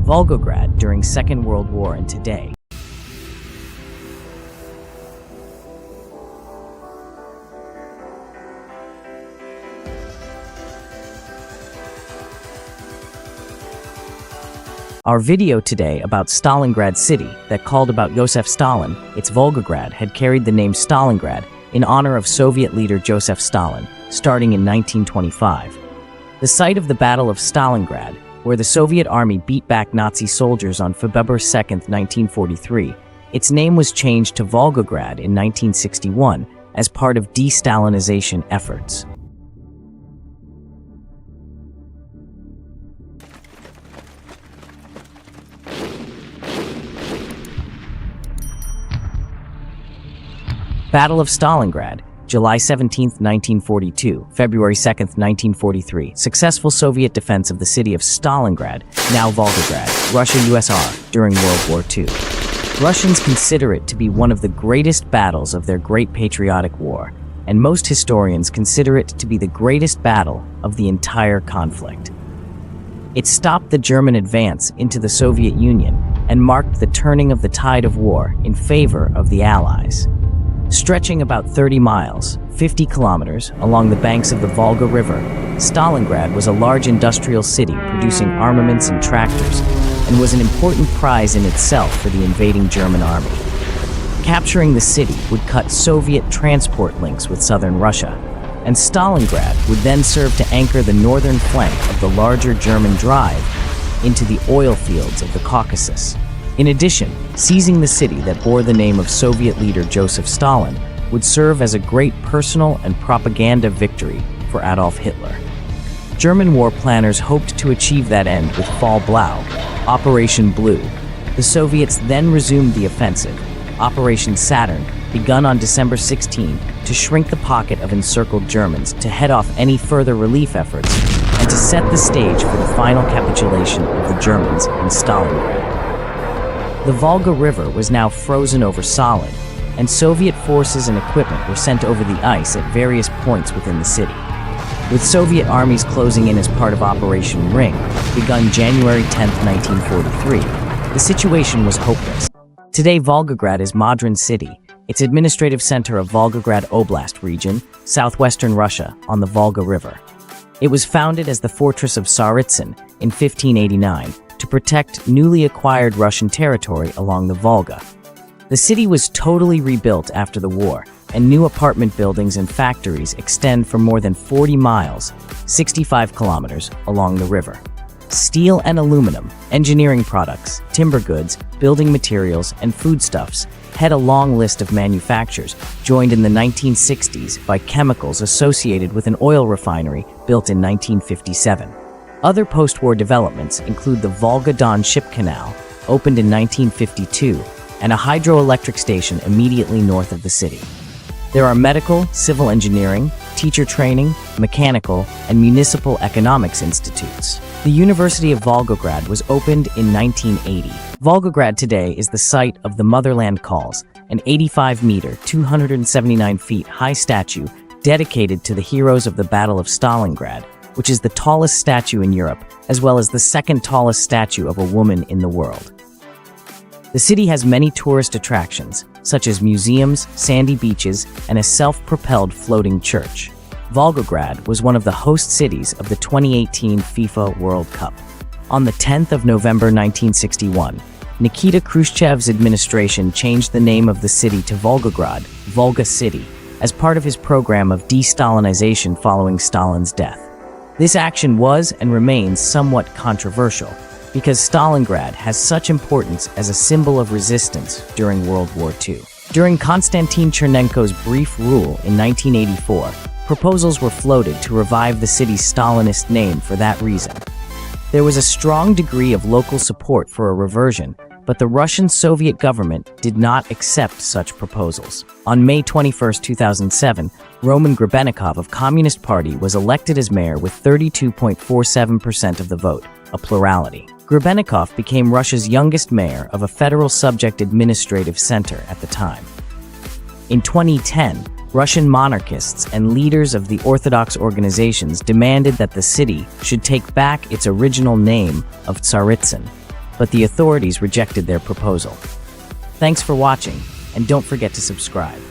Volgograd during Second World War and today. Our video today about Stalingrad city that called about Joseph Stalin, its Volgograd, had carried the name Stalingrad in honor of Soviet leader Joseph Stalin, starting in 1925. The site of the Battle of Stalingrad, where the Soviet army beat back Nazi soldiers on February 2, 1943, its name was changed to Volgograd in 1961 as part of de-Stalinization efforts. Battle of Stalingrad, July 17, 1942, February 2, 1943. Successful Soviet defense of the city of Stalingrad, now Volgograd, Russia-USSR, during World War II. Russians consider it to be one of the greatest battles of their Great Patriotic War, and most historians consider it to be the greatest battle of the entire conflict. It stopped the German advance into the Soviet Union and marked the turning of the tide of war in favor of the Allies. Stretching about 30 miles, 50 kilometers, along the banks of the Volga River, Stalingrad was a large industrial city producing armaments and tractors, and was an important prize in itself for the invading German army. Capturing the city would cut Soviet transport links with southern Russia, and Stalingrad would then serve to anchor the northern flank of the larger German drive into the oil fields of the Caucasus. In addition, seizing the city that bore the name of Soviet leader Joseph Stalin would serve as a great personal and propaganda victory for Adolf Hitler. German war planners hoped to achieve that end with Fall Blau, Operation Blue. The Soviets then resumed the offensive, Operation Saturn, begun on December 16, to shrink the pocket of encircled Germans, to head off any further relief efforts, and to set the stage for the final capitulation of the Germans in Stalingrad. The Volga River was now frozen over solid, and Soviet forces and equipment were sent over the ice at various points within the city. With Soviet armies closing in as part of Operation Ring, begun January 10, 1943, the situation was hopeless. Today, Volgograd is Modrin city, its administrative center of Volgograd Oblast region, southwestern Russia, on the Volga River. It was founded as the fortress of Tsaritsyn in 1589, to protect newly acquired Russian territory along the Volga. The city was totally rebuilt after the war, and new apartment buildings and factories extend for more than 40 miles, 65 kilometers, along the river. Steel and aluminum, engineering products, timber goods, building materials, and foodstuffs head a long list of manufacturers, joined in the 1960s by chemicals associated with an oil refinery built in 1957. Other post-war developments include the Volga-Don Ship Canal, opened in 1952, and a hydroelectric station immediately north of the city. There are medical, civil engineering, teacher training, mechanical, and municipal economics institutes. The University of Volgograd was opened in 1980. Volgograd today is the site of the Motherland Calls, an 85-meter, 279 feet high statue dedicated to the heroes of the Battle of Stalingrad, which is the tallest statue in Europe, as well as the second tallest statue of a woman in the world. The city has many tourist attractions, such as museums, sandy beaches, and a self-propelled floating church. Volgograd was one of the host cities of the 2018 FIFA World Cup. On the 10th of November 1961, Nikita Khrushchev's administration changed the name of the city to Volgograd, Volga City, as part of his program of de-Stalinization following Stalin's death. This action was and remains somewhat controversial because Stalingrad has such importance as a symbol of resistance during World War II. During Konstantin Chernenko's brief rule in 1984, proposals were floated to revive the city's Stalinist name for that reason. There was a strong degree of local support for a reversion, but the Russian Soviet government did not accept such proposals. On May 21, 2007, Roman Grebennikov of Communist Party was elected as mayor with 32.47% of the vote, a plurality. Grebennikov became Russia's youngest mayor of a federal subject administrative center at the time. In 2010, Russian monarchists and leaders of the Orthodox organizations demanded that the city should take back its original name of Tsaritsyn. but the authorities rejected their proposal. Thanks for watching, and don't forget to subscribe.